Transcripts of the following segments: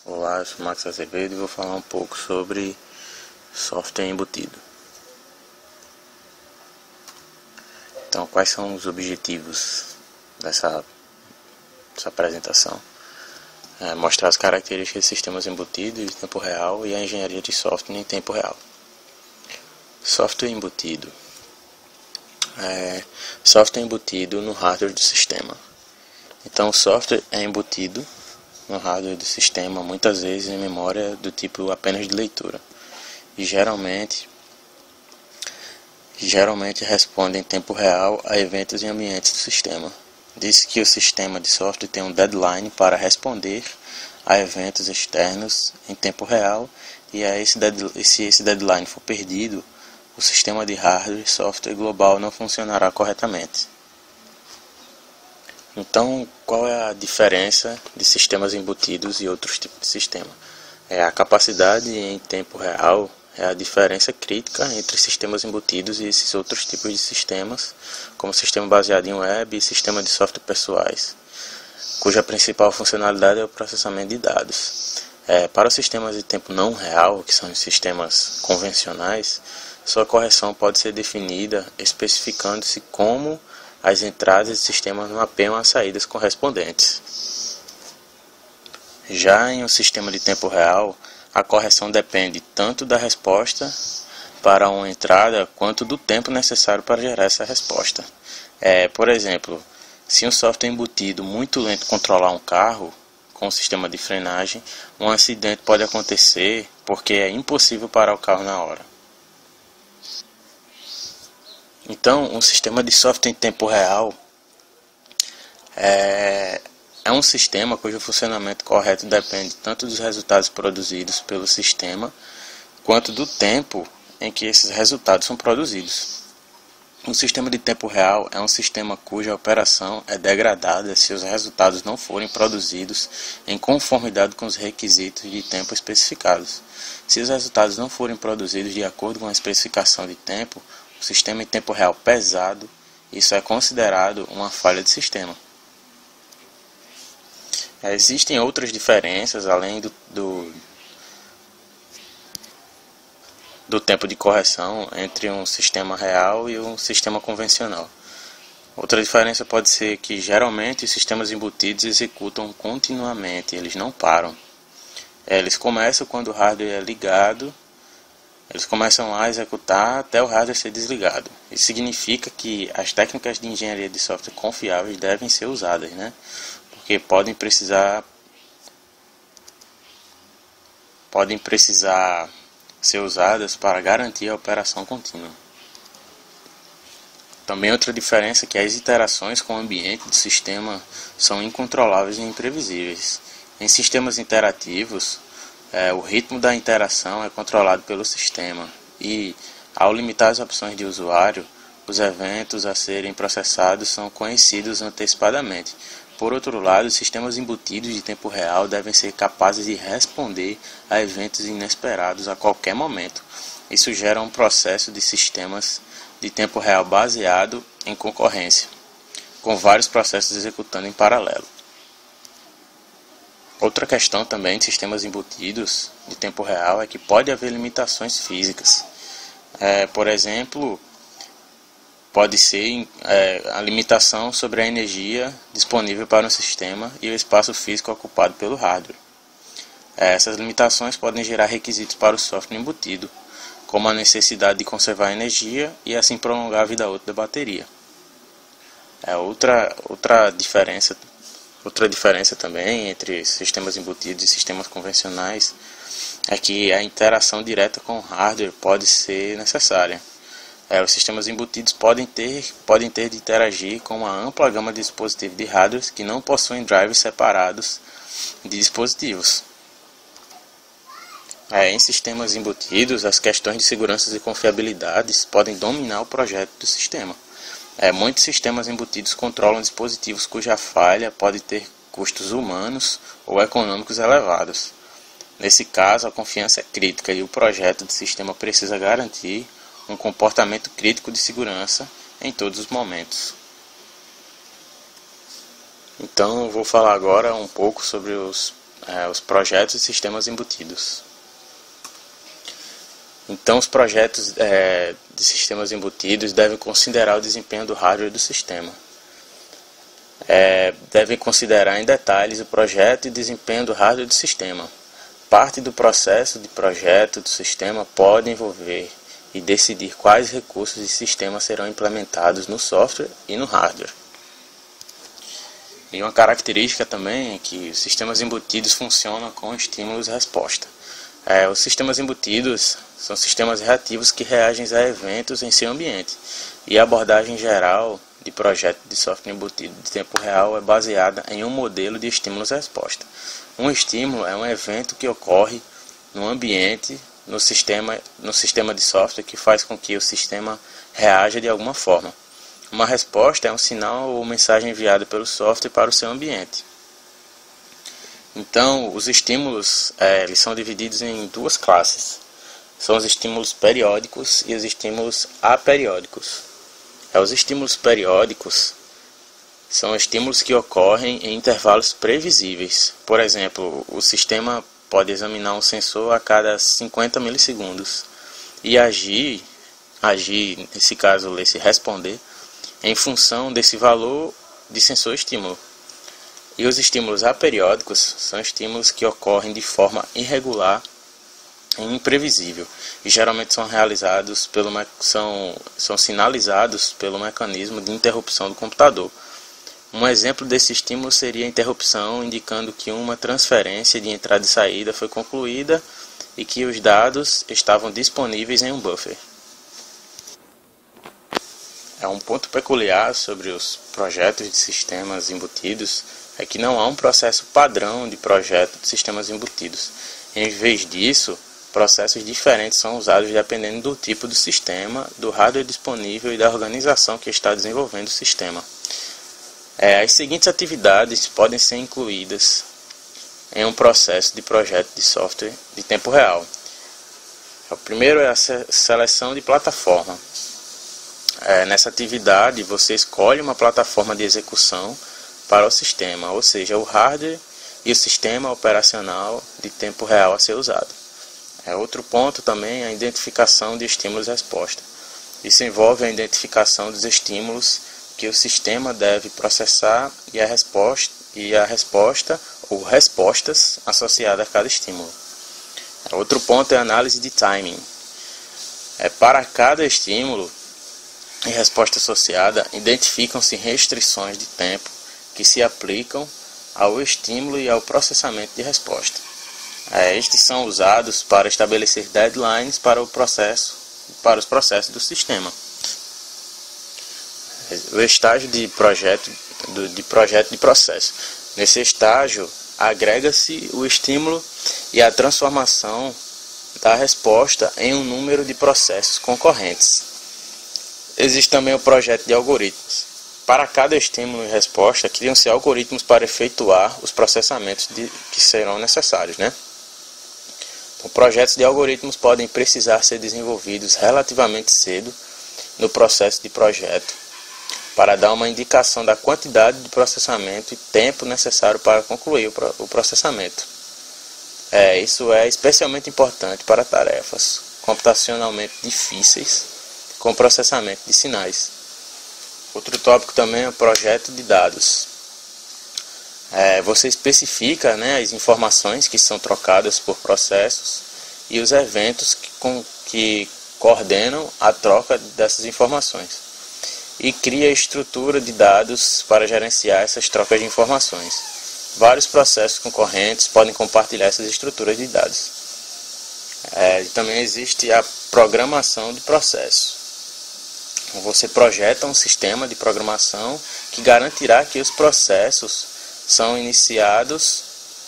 Olá, eu sou Max Azevedo e vou falar um pouco sobre software embutido. Então, quais são os objetivos dessa apresentação? Mostrar as características de sistemas embutidos em tempo real e a engenharia de software em tempo real. Software embutido. Software embutido no hardware do sistema. Então, o software é embutido no hardware do sistema, muitas vezes em memória do tipo apenas de leitura, e geralmente responde em tempo real a eventos em ambientes do sistema. Diz que o sistema de software tem um deadline para responder a eventos externos em tempo real, e se esse deadline for perdido, o sistema de hardware e software global não funcionará corretamente. Então, qual é a diferença de sistemas embutidos e outros tipos de sistema? A capacidade em tempo real é a diferença crítica entre sistemas embutidos e esses outros tipos de sistemas, como sistema baseado em web e sistema de software pessoais, cuja principal funcionalidade é o processamento de dados. Para os sistemas de tempo não real, que são os sistemas convencionais, sua correção pode ser definida especificando-se como as entradas de sistemas mapeiam as saídas correspondentes. Já em um sistema de tempo real, a correção depende tanto da resposta para uma entrada quanto do tempo necessário para gerar essa resposta. Por exemplo, se um software embutido muito lento controlar um carro com o sistema de frenagem, um acidente pode acontecer porque é impossível parar o carro na hora. Então, um sistema de software em tempo real é um sistema cujo funcionamento correto depende tanto dos resultados produzidos pelo sistema, quanto do tempo em que esses resultados são produzidos. Um sistema de tempo real é um sistema cuja operação é degradada se os resultados não forem produzidos em conformidade com os requisitos de tempo especificados. Se os resultados não forem produzidos de acordo com a especificação de tempo, o sistema em tempo real pesado, isso é considerado uma falha de sistema. Existem outras diferenças além do tempo de correção entre um sistema real e um sistema convencional. Outra diferença pode ser que geralmente os sistemas embutidos executam continuamente, eles não param. Eles começam quando o hardware é ligado, eles começam a executar até o hardware ser desligado. Isso significa que as técnicas de engenharia de software confiáveis devem ser usadas, porque podem precisar ser usadas para garantir a operação contínua. Também outra diferença é que as interações com o ambiente do sistema são incontroláveis e imprevisíveis. Em sistemas interativos, o ritmo da interação é controlado pelo sistema e, ao limitar as opções de usuário, os eventos a serem processados são conhecidos antecipadamente. Por outro lado, os sistemas embutidos de tempo real devem ser capazes de responder a eventos inesperados a qualquer momento. Isso gera um processo de sistemas de tempo real baseado em concorrência, com vários processos executando em paralelo. Outra questão também de sistemas embutidos de tempo real é que pode haver limitações físicas. Por exemplo, pode ser a limitação sobre a energia disponível para um sistema e o espaço físico ocupado pelo hardware. Essas limitações podem gerar requisitos para o software embutido, como a necessidade de conservar energia e assim prolongar a vida útil da bateria. Outra diferença também entre sistemas embutidos e sistemas convencionais é que a interação direta com o hardware pode ser necessária. Os sistemas embutidos podem ter de interagir com uma ampla gama de dispositivos de hardware que não possuem drivers separados de dispositivos. Em sistemas embutidos, as questões de segurança e confiabilidade podem dominar o projeto do sistema. Muitos sistemas embutidos controlam dispositivos cuja falha pode ter custos humanos ou econômicos elevados. Nesse caso, a confiança é crítica e o projeto do sistema precisa garantir um comportamento crítico de segurança em todos os momentos. Então, eu vou falar agora um pouco sobre os projetos e sistemas embutidos. Então, os projetos de sistemas embutidos devem considerar o desempenho do hardware do sistema. Devem considerar em detalhes o projeto e desempenho do hardware do sistema. Parte do processo de projeto do sistema pode envolver e decidir quais recursos e sistemas serão implementados no software e no hardware. E uma característica também é que os sistemas embutidos funcionam com estímulos-resposta. Os sistemas embutidos são sistemas reativos que reagem a eventos em seu ambiente. E a abordagem geral de projeto de software embutido de tempo real é baseada em um modelo de estímulos-resposta. Um estímulo é um evento que ocorre no ambiente, no sistema de software, que faz com que o sistema reaja de alguma forma. Uma resposta é um sinal ou mensagem enviada pelo software para o seu ambiente. Então, os estímulos eles são divididos em duas classes. São os estímulos periódicos e os estímulos aperiódicos. Os estímulos periódicos são estímulos que ocorrem em intervalos previsíveis. Por exemplo, o sistema pode examinar um sensor a cada 50 milissegundos e agir, nesse caso, ler-se responder, em função desse valor de sensor-estímulo. E os estímulos aperiódicos são estímulos que ocorrem de forma irregular e imprevisível e geralmente são sinalizados pelo mecanismo de interrupção do computador. Um exemplo desse estímulo seria a interrupção, indicando que uma transferência de entrada e saída foi concluída e que os dados estavam disponíveis em um buffer. Um ponto peculiar sobre os projetos de sistemas embutidos é que não há um processo padrão de projeto de sistemas embutidos. Em vez disso, processos diferentes são usados dependendo do tipo do sistema, do hardware disponível e da organização que está desenvolvendo o sistema. As seguintes atividades podem ser incluídas em um processo de projeto de software de tempo real. O primeiro é a seleção de plataforma. Nessa atividade, você escolhe uma plataforma de execução para o sistema, ou seja, o hardware e o sistema operacional de tempo real a ser usado. Outro ponto também é a identificação de estímulos-resposta. Isso envolve a identificação dos estímulos que o sistema deve processar e a resposta ou respostas associadas a cada estímulo. Outro ponto é a análise de timing. Para cada estímulo e resposta associada, identificam-se restrições de tempo que se aplicam ao estímulo e ao processamento de resposta. Estes são usados para estabelecer deadlines para os processos do sistema. O estágio de projeto de processo. Nesse estágio, agrega-se o estímulo e a transformação da resposta em um número de processos concorrentes. Existe também o projeto de algoritmos. Para cada estímulo e resposta, criam-se algoritmos para efetuar os processamentos que serão necessários, Então, projetos de algoritmos podem precisar ser desenvolvidos relativamente cedo no processo de projeto, para dar uma indicação da quantidade de processamento e tempo necessário para concluir o processamento. Isso é especialmente importante para tarefas computacionalmente difíceis, com processamento de sinais. Outro tópico também é o projeto de dados. Você especifica as informações que são trocadas por processos e os eventos que coordenam a troca dessas informações. E cria estrutura de dados para gerenciar essas trocas de informações. Vários processos concorrentes podem compartilhar essas estruturas de dados. Também existe a programação de processos. Você projeta um sistema de programação que garantirá que os processos são iniciados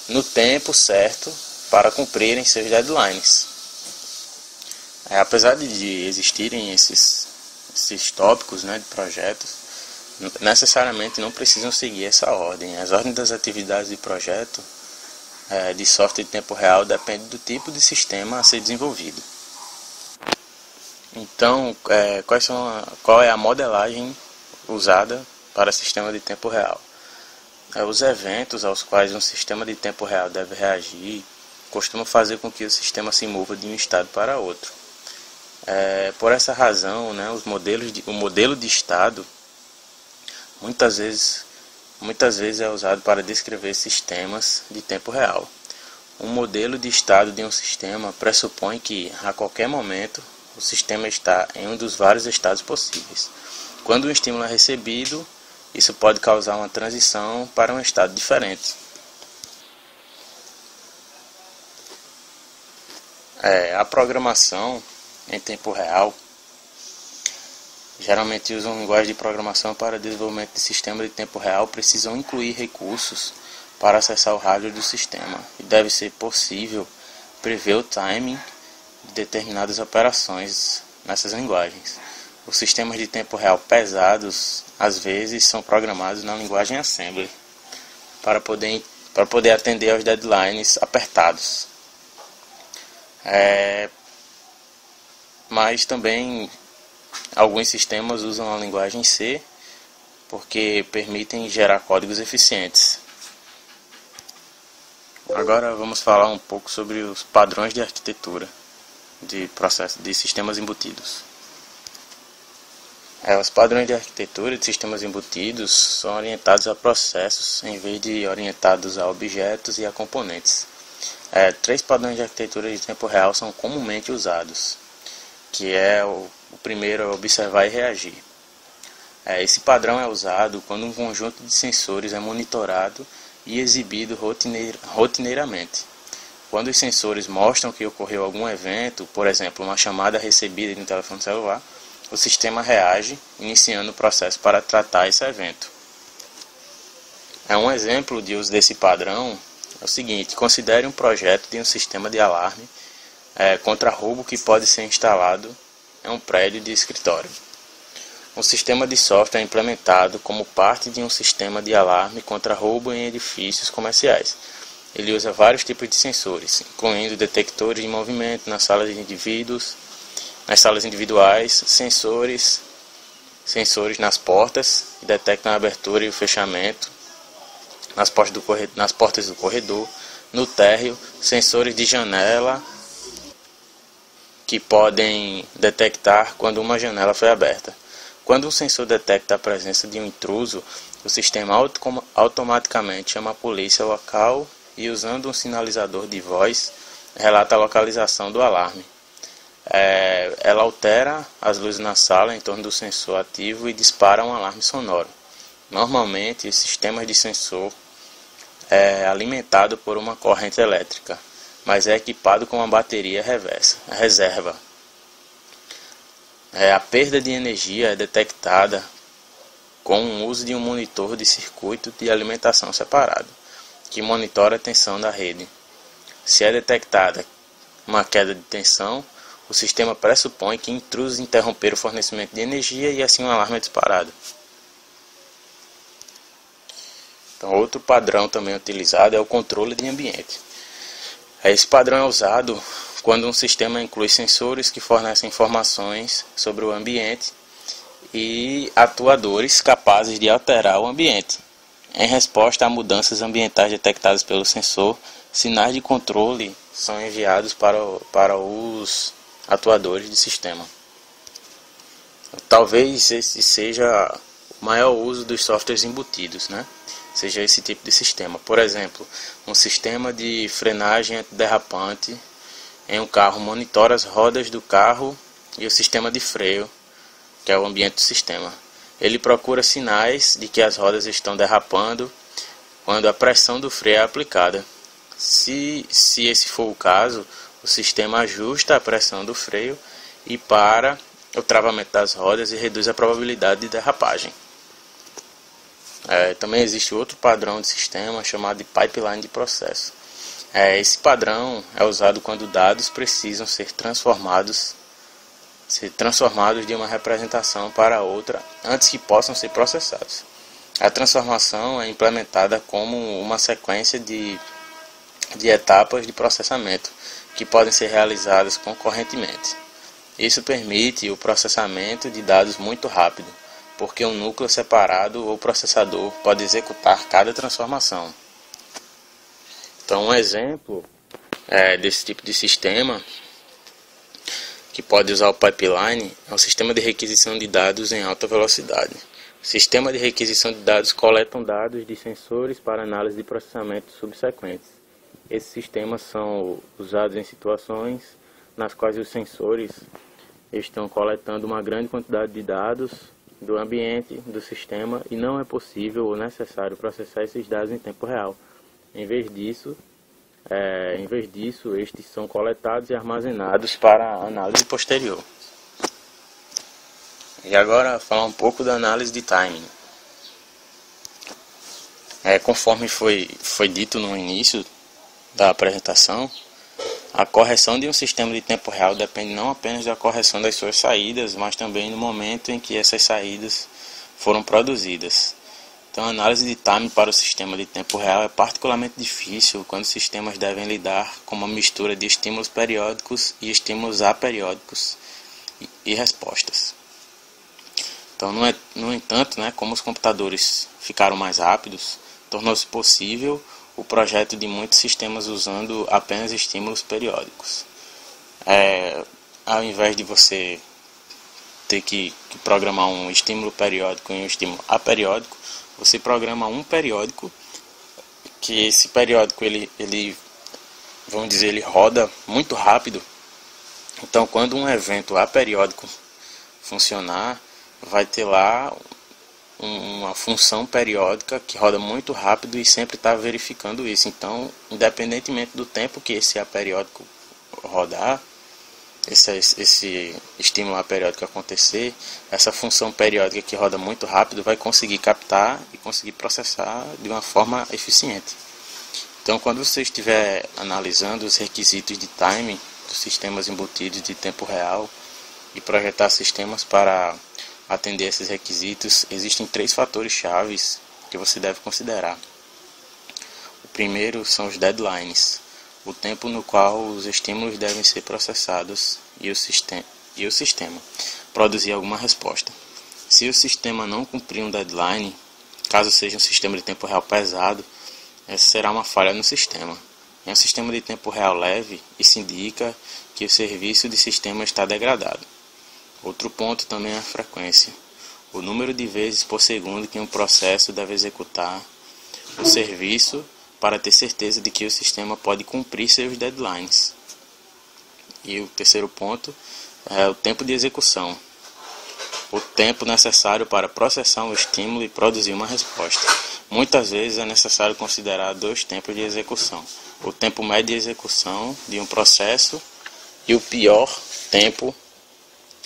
no tempo certo para cumprirem seus deadlines. Apesar de existirem esses tópicos de projetos, necessariamente não precisam seguir essa ordem. As ordens das atividades de projeto de software de tempo real dependem do tipo de sistema a ser desenvolvido. Então, qual é a modelagem usada para sistema de tempo real? Os eventos aos quais um sistema de tempo real deve reagir costumam fazer com que o sistema se mova de um estado para outro. Por essa razão, né, o modelo de estado muitas vezes é usado para descrever sistemas de tempo real. Um modelo de estado de um sistema pressupõe que, a qualquer momento, o sistema está em um dos vários estados possíveis. Quando um estímulo é recebido, isso pode causar uma transição para um estado diferente. A programação em tempo real geralmente usam linguagem de programação para desenvolvimento de sistemas de tempo real, precisam incluir recursos para acessar o hardware do sistema, e deve ser possível prever o timing de determinadas operações nessas linguagens. Os sistemas de tempo real pesados, às vezes, são programados na linguagem Assembly para poder atender aos deadlines apertados. Mas também alguns sistemas usam a linguagem C porque permitem gerar códigos eficientes. Agora vamos falar um pouco sobre os padrões de arquitetura de sistemas embutidos. Os padrões de arquitetura de sistemas embutidos são orientados a processos em vez de orientados a objetos e a componentes. 3 padrões de arquitetura de tempo real são comumente usados, que o primeiro é observar e reagir. Esse padrão é usado quando um conjunto de sensores é monitorado e exibido rotineiramente. Quando os sensores mostram que ocorreu algum evento, por exemplo, uma chamada recebida de um telefone celular, o sistema reage, iniciando o processo para tratar esse evento. Um exemplo de uso desse padrão é o seguinte: considere um projeto de um sistema de alarme contra roubo que pode ser instalado em um prédio de escritório. Um sistema de software é implementado como parte de um sistema de alarme contra roubo em edifícios comerciais. Ele usa vários tipos de sensores, incluindo detectores de movimento nas salas individuais, sensores nas portas, que detectam a abertura e o fechamento, nas portas do corredor, no térreo, sensores de janela, que podem detectar quando uma janela foi aberta. Quando um sensor detecta a presença de um intruso, o sistema automaticamente chama a polícia local e, usando um sinalizador de voz, relata a localização do alarme. Ela altera as luzes na sala em torno do sensor ativo e dispara um alarme sonoro. Normalmente, os sistemas de sensor alimentado por uma corrente elétrica, mas é equipado com uma bateria reserva. A perda de energia é detectada com o uso de um monitor de circuito de alimentação separado, que monitora a tensão da rede. Se é detectada uma queda de tensão, o sistema pressupõe que intrusos interromperam o fornecimento de energia e assim um alarme é disparado. Então, outro padrão também utilizado é o controle de ambiente. Esse padrão é usado quando um sistema inclui sensores que fornecem informações sobre o ambiente e atuadores capazes de alterar o ambiente. Em resposta a mudanças ambientais detectadas pelo sensor, sinais de controle são enviados para os atuadores de sistema. Talvez esse seja o maior uso dos softwares embutidos, né? Seja esse tipo de sistema. Por exemplo, um sistema de frenagem antiderrapante em um carro monitora as rodas do carro e o sistema de freio, que é o ambiente do sistema. Ele procura sinais de que as rodas estão derrapando quando a pressão do freio é aplicada. Se esse for o caso, o sistema ajusta a pressão do freio e para o travamento das rodas e reduz a probabilidade de derrapagem. Também existe outro padrão de sistema chamado de pipeline de processo. Esse padrão é usado quando dados precisam ser transformados de uma representação para outra antes que possam ser processados. A transformação é implementada como uma sequência de etapas de processamento que podem ser realizadas concorrentemente. Isso permite o processamento de dados muito rápido, porque um núcleo separado ou processador pode executar cada transformação. Então, um exemplo desse tipo de sistema que pode usar o pipeline é um sistema de requisição de dados em alta velocidade. O sistema de requisição de dados coleta dados de sensores para análise de processamento subsequentes. Esses sistemas são usados em situações nas quais os sensores estão coletando uma grande quantidade de dados do ambiente do sistema e não é possível ou necessário processar esses dados em tempo real. Em vez disso, estes são coletados e armazenados para análise posterior. E agora falar um pouco da análise de timing. Conforme foi dito no início da apresentação, a correção de um sistema de tempo real depende não apenas da correção das suas saídas, mas também do momento em que essas saídas foram produzidas. Então, a análise de timing para o sistema de tempo real é particularmente difícil quando os sistemas devem lidar com uma mistura de estímulos periódicos e estímulos aperiódicos e respostas. Então, no entanto, como os computadores ficaram mais rápidos, tornou-se possível o projeto de muitos sistemas usando apenas estímulos periódicos. Ao invés de você ter que programar um estímulo periódico e um estímulo aperiódico, você programa um periódico, que esse periódico ele roda muito rápido. Então, quando um evento aperiódico funcionar, vai ter lá uma função periódica que roda muito rápido e sempre está verificando isso. Então, independentemente do tempo que esse aperiódico rodar, esse estímulo aperiódico acontecer, essa função periódica que roda muito rápido vai conseguir captar e conseguir processar de uma forma eficiente. Então, quando você estiver analisando os requisitos de timing dos sistemas embutidos de tempo real e projetar sistemas para atender esses requisitos, existem 3 fatores chaves que você deve considerar. O primeiro são os deadlines, o tempo no qual os estímulos devem ser processados e o sistema produzir alguma resposta. Se o sistema não cumprir um deadline, caso seja um sistema de tempo real pesado, essa será uma falha no sistema. Em um sistema de tempo real leve, isso indica que o serviço de sistema está degradado. Outro ponto também é a frequência, o número de vezes por segundo que um processo deve executar o serviço para ter certeza de que o sistema pode cumprir seus deadlines. E o terceiro ponto é o tempo de execução, o tempo necessário para processar um estímulo e produzir uma resposta. Muitas vezes é necessário considerar 2 tempos de execução, o tempo médio de execução de um processo e o pior tempo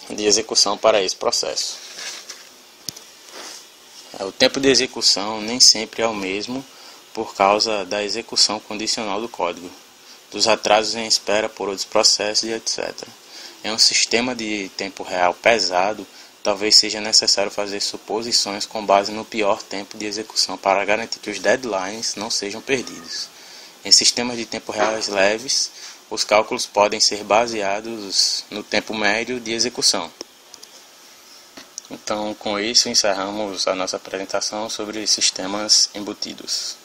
de execução para esse processo. O tempo de execução nem sempre é o mesmo por causa da execução condicional do código, dos atrasos em espera por outros processos e etc. Em um sistema de tempo real pesado, talvez seja necessário fazer suposições com base no pior tempo de execução para garantir que os deadlines não sejam perdidos. Em sistemas de tempo real leves, os cálculos podem ser baseados no tempo médio de execução. Então, com isso, encerramos a nossa apresentação sobre sistemas embutidos.